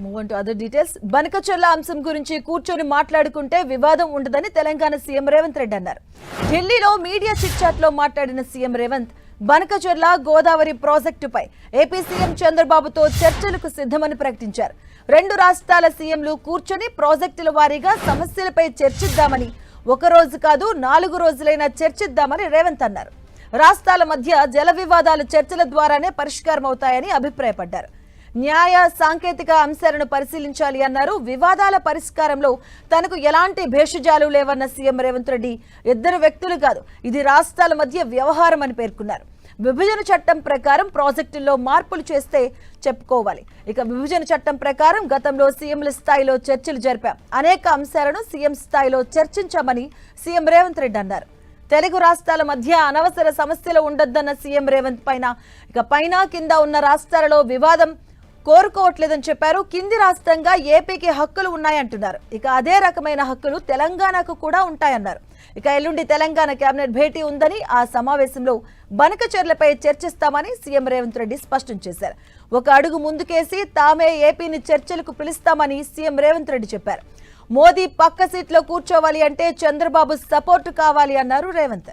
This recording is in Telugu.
Move on to other details. Banakacherla అంశం గురించి కూర్చొని మాట్లాడుకుంటే వివాదం ఉండదని తెలంగాణ సీఎం రేవంత్ రెడ్డి అన్నారు. ఢిల్లీలో మీడియా చిట్ చాట్ లో మాట్లాడిన సీఎం రేవంత్ బనకచెర్ల గోదావరి ప్రాజెక్టుపై ఏపీ సీఎం చంద్రబాబుతో చర్చలకు సిద్ధమని ప్రకటించారు. రెండు రాష్ట్రాల సీఎంలు కూర్చొని ప్రాజెక్టుల వారీగా సమస్యలపై చర్చిద్దామని, ఒక రోజు కాదు 4 రోజులైనా చర్చిద్దామని రేవంత్ అన్నారు. రాష్ట్రాల మధ్య జల వివాదాలు చర్చల ద్వారానే పరిష్కారం అవుతాయని అభిప్రాయపడ్డారు. న్యాయ సాంకేతిక అంశాలను పరిశీలించాలి అన్నారు. వివాదాల పరిష్కారంలో తనకు ఎలాంటి భేషజాలు లేవన్న సీఎం రేవంత్ రెడ్డి ఇద్దరు వ్యక్తులు కాదు, ఇది రాష్ట్రాల మధ్య వ్యవహారం అని పేర్కొన్నారు. విభజన చట్టం ప్రకారం ప్రాజెక్టుల్లో మార్పులు చేస్తే చెప్పుకోవాలి. ఇక విభజన చట్టం ప్రకారం గతంలో సీఎంల స్థాయిలో చర్చలు జరిపాం, అనేక అంశాలను సీఎం స్థాయిలో చర్చించామని సీఎం రేవంత్ రెడ్డి అన్నారు. తెలుగు రాష్ట్రాల మధ్య అనవసర సమస్యలు ఉండొద్దన్న సీఎం రేవంత్ పైన కింద ఉన్న రాష్ట్రాలలో వివాదం కోరుకోవట్లేదని చెప్పారు. కింది రాష్ట్రంగా ఏపీకి హక్కులు ఉన్నాయంటున్నారు. ఇక అదే రకమైన హక్కులు తెలంగాణకు కూడా ఉంటాయన్నారు. ఇక ఎల్లుండి తెలంగాణ కేబినెట్ భేటీ ఉందని, ఆ సమావేశంలో బనకచెర్లపై చర్చిస్తామని సీఎం రేవంత్ రెడ్డి స్పష్టం చేశారు. ఒక అడుగు ముందుకేసి తామే ఏపీని చర్చలకు పిలుస్తామని సీఎం రేవంత్ రెడ్డి చెప్పారు. మోదీ పక్క సీట్లో కూర్చోవాలి అంటే చంద్రబాబు సపోర్టు కావాలి అన్నారు రేవంత్.